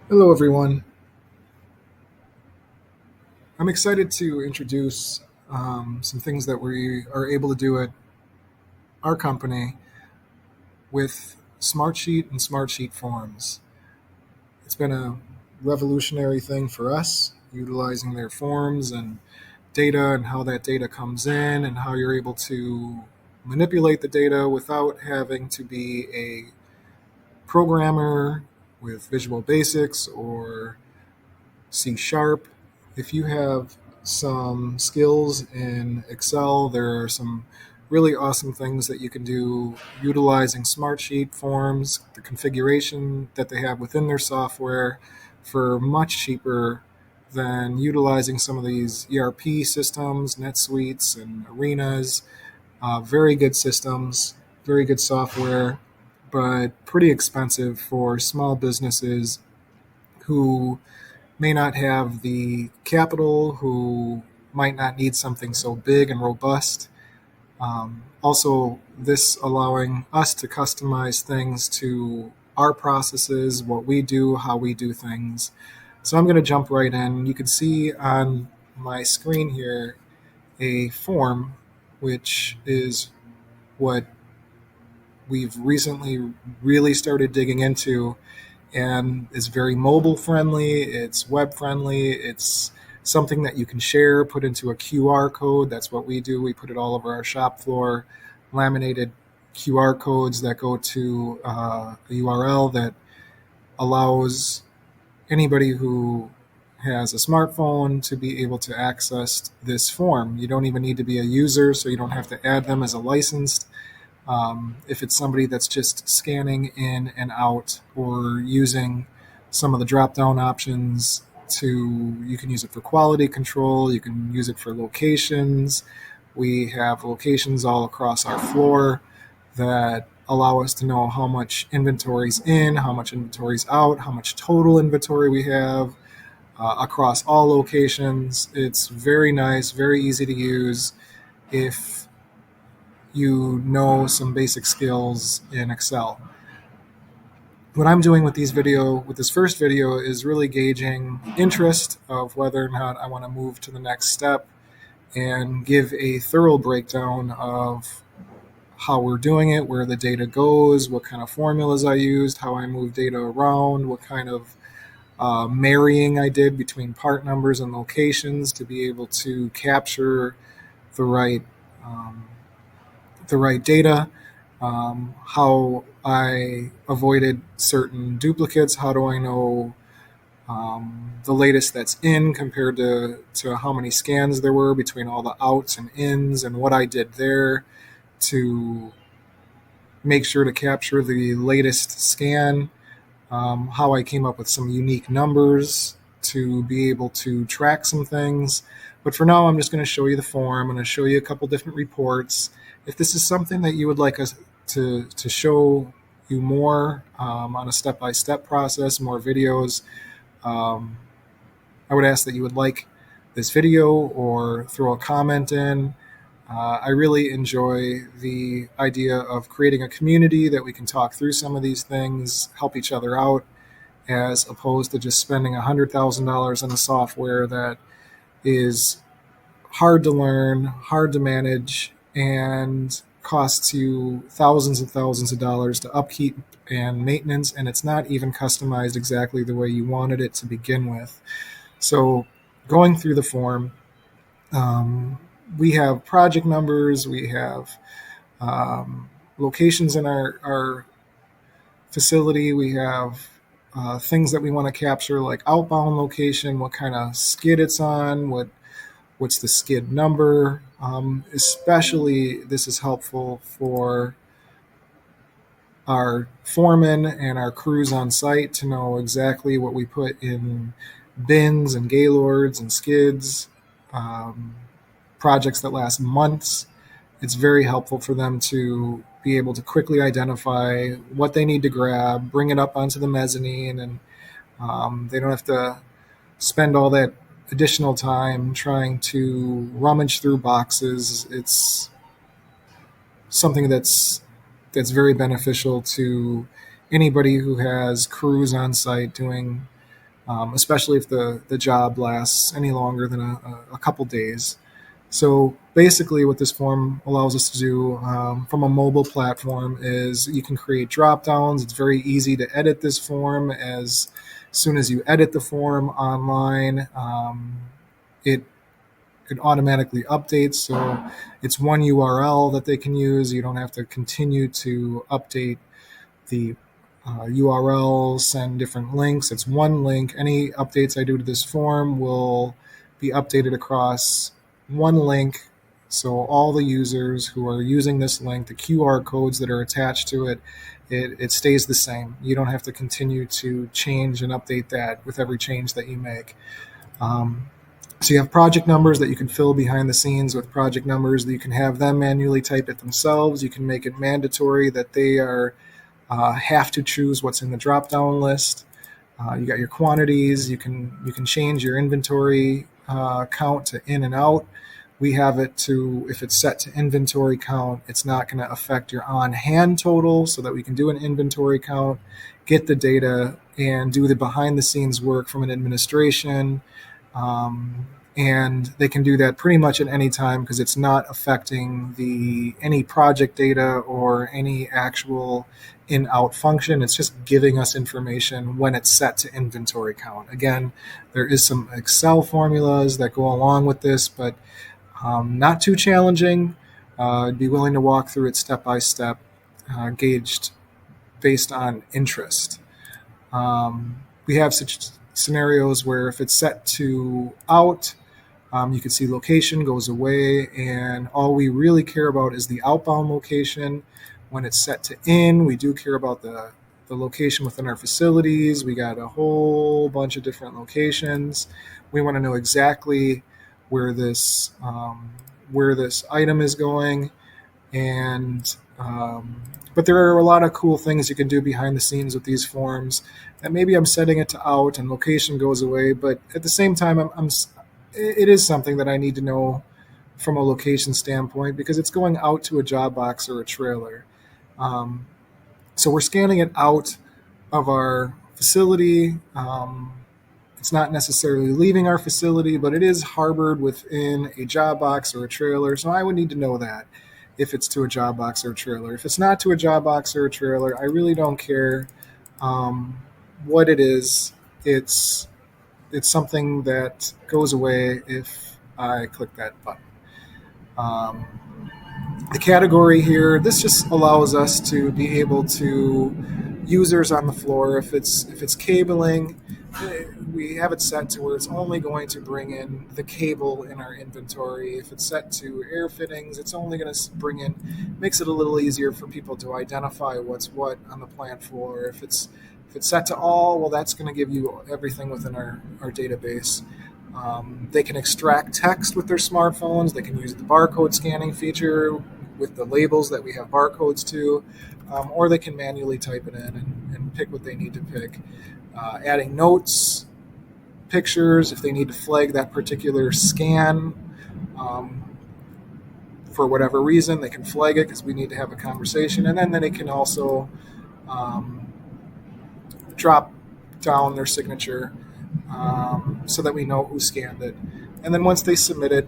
Hello, everyone. I'm excited to introduce some things that we are able to do at our company with Smartsheet and Smartsheet forms. It's been a revolutionary thing for us, utilizing their forms and data and how that data comes in and how you're able to manipulate the data without having to be a programmer with Visual Basics or C Sharp. If you have some skills in Excel, there are some really awesome things that you can do utilizing Smartsheet forms, the configuration that they have within their software for much cheaper than utilizing some of these ERP systems, NetSuites, and Arenas. Very good systems, very good software, but pretty expensive for small businesses who may not have the capital, who might not need something so big and robust. Also, this allowing us to customize things to our processes, what we do, how we do things. So I'm going to jump right in. You can see on my screen here a form, which is what we've recently really started digging into, and it's very mobile friendly, it's web friendly, it's something that you can share, put into a QR code. That's what we do. We put it all over our shop floor, laminated QR codes that go to a URL that allows anybody who has a smartphone to be able to access this form. You don't even need to be a user, so you don't have to add them as a licensed. If it's somebody that's just scanning in and out or using some of the drop down options you can use it for quality control, you can use it for locations. We have locations all across our floor that allow us to know how much inventory's in, how much inventory's out, how much total inventory we have across all locations. It's very nice, very easy to use if you know some basic skills in Excel. What I'm doing with this first video is really gauging interest of whether or not I want to move to the next step and give a thorough breakdown of how we're doing it, where the data goes, what kind of formulas I used, how I move data around, what kind of marrying I did between part numbers and locations to be able to capture the right um, the right data, how I avoided certain duplicates, how do I know the latest that's in compared to how many scans there were between all the outs and ins, and what I did there to make sure to capture the latest scan, how I came up with some unique numbers to be able to track some things. But for now, I'm just going to show you the form. I'm going to show you a couple different reports. If this is something that you would like us to show you more on a step-by-step process, more videos, um, I would ask that you would like this video or throw a comment in. I really enjoy the idea of creating a community that we can talk through some of these things, help each other out, as opposed to just spending $100,000 on a software that is hard to learn, hard to manage, and costs you thousands and thousands of dollars to upkeep and maintenance, and it's not even customized exactly the way you wanted it to begin with. So, going through the form, um, we have project numbers, we have locations in our facility, we have things that we want to capture, like outbound location, what kind of skid it's on, what's the skid number. Especially, this is helpful for our foremen and our crews on site to know exactly what we put in bins and gaylords and skids. Um, Projects that last months, it's very helpful for them to be able to quickly identify what they need to grab, bring it up onto the mezzanine, and they don't have to spend all that additional time trying to rummage through boxes. It's something that's very beneficial to anybody who has crews on site doing especially if the job lasts any longer than a couple days. So basically, what this form allows us to do from a mobile platform is you can create drop downs. It's very easy to edit this form. As soon as you edit the form online, it it automatically updates. So it's one URL that they can use. You don't have to continue to update the URL, send different links. It's one link. Any updates I do to this form will be updated across one link. So all the users who are using this link, the QR codes that are attached to it, it stays the same. You don't have to continue to change and update that with every change that you make. Um, so you have project numbers that you can fill behind the scenes with project numbers that you can have them manually type it themselves. You can make it mandatory that they are have to choose what's in the drop down list. You got your quantities. You can change your inventory count to in and out. We have it to, if it's set to inventory count, it's not going to affect your on hand total, so that we can do an inventory count, get the data, and do the behind the scenes work from an administration. And they can do that pretty much at any time because it's not affecting the any project data or any actual in-out function. It's just giving us information when it's set to inventory count. Again, there is some Excel formulas that go along with this, but not too challenging. I'd be willing to walk through it step by step, gauged based on interest. We have such scenarios where if it's set to out, you can see location goes away, and all we really care about is the outbound location. When it's set to in, we do care about the location within our facilities. We got a whole bunch of different locations. We want to know exactly where this item is going, and but there are a lot of cool things you can do behind the scenes with these forms. And maybe I'm setting it to out and location goes away, but at the same time, it is something that I need to know from a location standpoint because it's going out to a job box or a trailer. Um, so we're scanning it out of our facility. It's not necessarily leaving our facility, but it is harbored within a job box or a trailer. So I would need to know that if it's to a job box or a trailer. If it's not to a job box or a trailer, I really don't care what it is. It's something that goes away if I click that button. Um, the category here, this just allows us to be able to users on the floor. If it's cabling, we have it set to where it's only going to bring in the cable in our inventory. If it's set to air fittings, it's only going to bring in, makes it a little easier for people to identify what's what on the plant floor. If it's set to all, well, that's going to give you everything within our database. They can extract text with their smartphones. They can use the barcode scanning feature with the labels that we have barcodes to, or they can manually type it in and pick what they need to pick. Adding notes, pictures, if they need to flag that particular scan for whatever reason, they can flag it because we need to have a conversation. And then they can also drop down their signature so that we know who scanned it. And then once they submit it,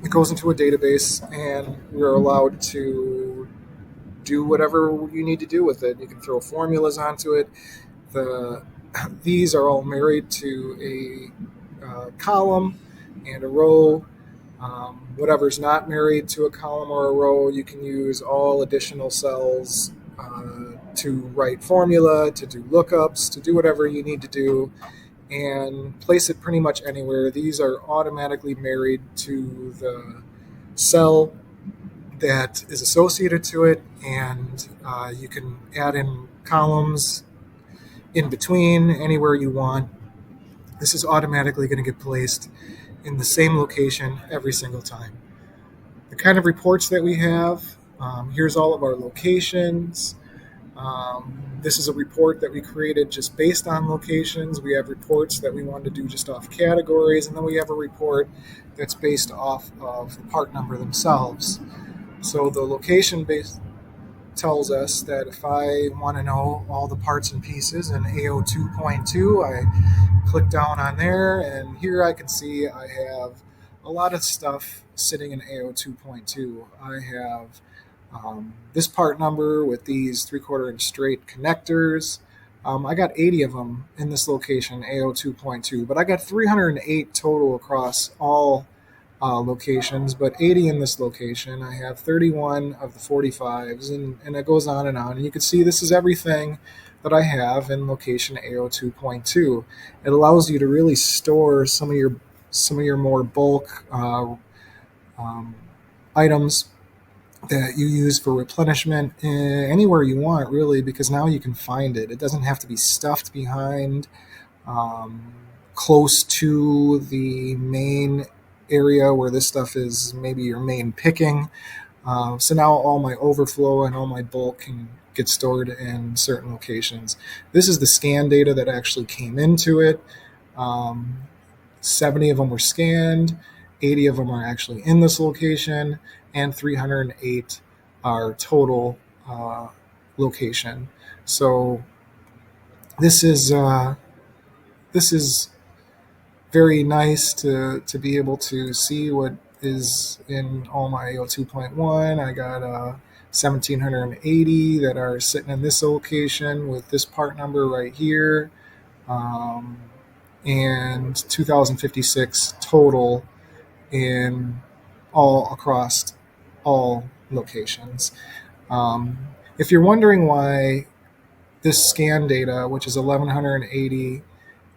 it goes into a database and we're allowed to do whatever you need to do with it. You can throw formulas onto it. These are all married to a column and a row. Whatever's not married to a column or a row, you can use all additional cells to write formula, to do lookups, to do whatever you need to do, and place it pretty much anywhere. These are automatically married to the cell that is associated to it, and you can add in columns in between anywhere you want. This is automatically going to get placed in the same location every single time. The kind of reports that we have, here's all of our locations. This is a report that we created just based on locations. We have reports that we wanted to do just off categories, and then we have a report that's based off of the part number themselves. So the location based tells us that if I want to know all the parts and pieces in AO 2.2, I click down on there, and here I can see I have a lot of stuff sitting in AO 2.2. I have this part number with these 3/4 inch straight connectors. I got 80 of them in this location, AO 2.2, but I got 308 total across all locations, but 80 in this location. I have 31 of the 45s, and it goes on and on. And you can see this is everything that I have in location AO 2.2. It allows you to really store some of your more bulk um, items that you use for replenishment anywhere you want, really, because now you can find it. It doesn't have to be stuffed behind um, close to the main area where this stuff is maybe your main picking. So now all my overflow and all my bulk can get stored in certain locations. This is the scan data that actually came into it. Um, 70 of them were scanned, 80 of them are actually in this location, and 308 are total location. So this is this is very nice to be able to see what is in all my AO 2.1. I got 1,780 that are sitting in this location with this part number right here, um, and 2,056 total in all across all locations. Um, if you're wondering why this scan data, which is 1,180,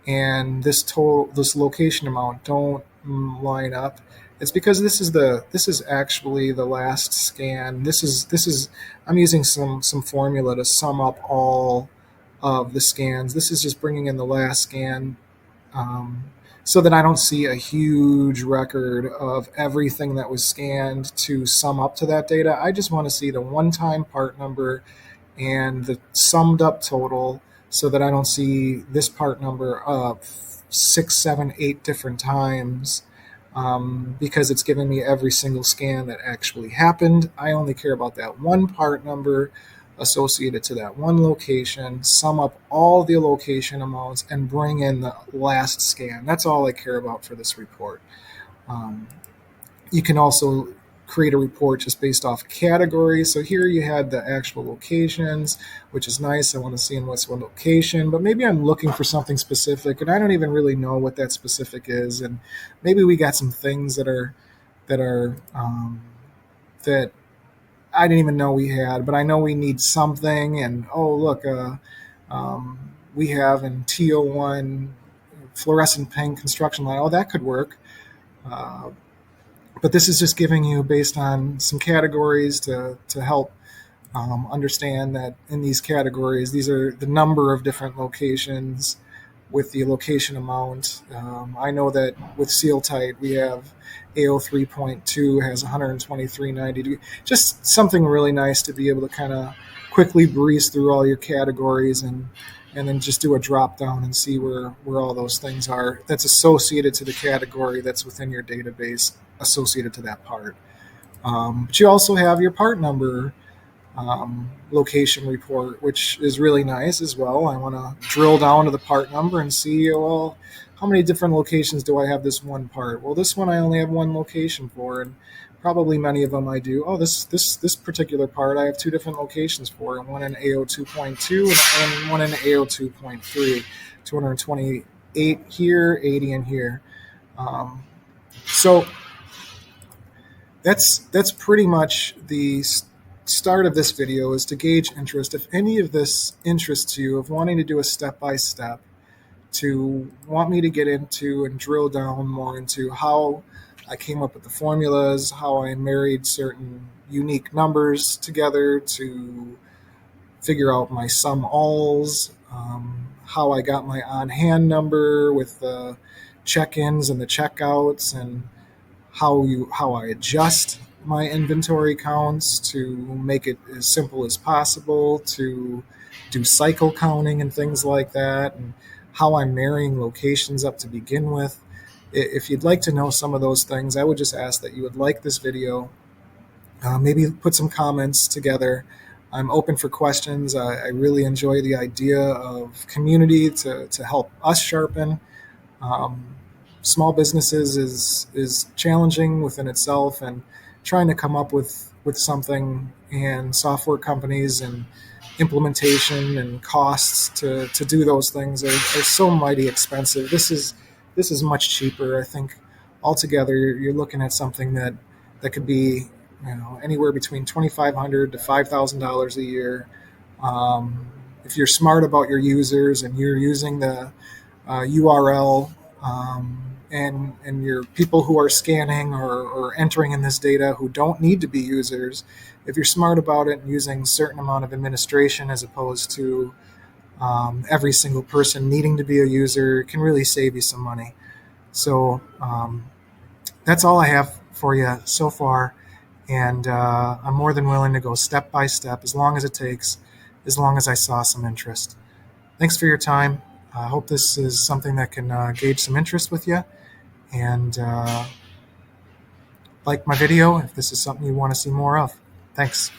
and this location amount don't line up, it's because this is actually the last scan. This is I'm using some formula to sum up all of the scans. This is just bringing in the last scan, um, so that I don't see a huge record of everything that was scanned to sum up to that data. I just want to see the one-time part number and the summed up total, so that I don't see this part number up 6, 7, 8 different times, because it's giving me every single scan that actually happened. I only care about that one part number associated to that one location, sum up all the location amounts, and bring in the last scan. That's all I care about for this report. Um, you can also create a report just based off categories. So here you had the actual locations, which is nice. I want to see in what's one location, but maybe I'm looking for something specific and I don't even really know what that specific is. And maybe we got some things that I didn't even know we had, but I know we need something. And oh, look, we have in TO1 fluorescent pink construction line. Oh, that could work. Uh, but this is just giving you based on some categories to help understand that in these categories, these are the number of different locations with the location amount. I know that with Seal Tight, we have AO 3.2 has 123.90. Just something really nice to be able to kind of quickly breeze through all your categories and then just do a drop down and see where all those things are that's associated to the category that's within your database associated to that part. But you also have your part number location report, which is really nice as well. I want to drill down to the part number and see, well, how many different locations do I have this one part? Well, this one I only have one location for, and probably many of them I do. Oh, this particular part I have two different locations for, and one in AO 2.2 and one in AO 2.3. 228 here, 80 in here. So that's pretty much the start of this video, is to gauge interest. If any of this interests you, of wanting to do a step-by-step, to want me to get into and drill down more into how I came up with the formulas, how I married certain unique numbers together to figure out my sum alls, how I got my on-hand number with the check-ins and the checkouts, and how I adjust my inventory counts to make it as simple as possible, to do cycle counting and things like that, and how I'm marrying locations up to begin with. If you'd like to know some of those things, I would just ask that you would like this video, maybe put some comments together, I'm open for questions. I really enjoy the idea of community to help us sharpen. Um, Small businesses is challenging within itself, and trying to come up with something, and software companies and implementation and costs to do those things are so mighty expensive. This is much cheaper. I think altogether you're looking at something that could be, anywhere between $2,500 to $5,000 a year. Um, if you're smart about your users and you're using the URL, and your people who are scanning or entering in this data who don't need to be users, if you're smart about it and using a certain amount of administration as opposed to every single person needing to be a user, it can really save you some money. So that's all I have for you so far. And I'm more than willing to go step by step as long as it takes, as long as I saw some interest. Thanks for your time. I hope this is something that can gauge some interest with you. And like my video if this is something you want to see more of. Thanks.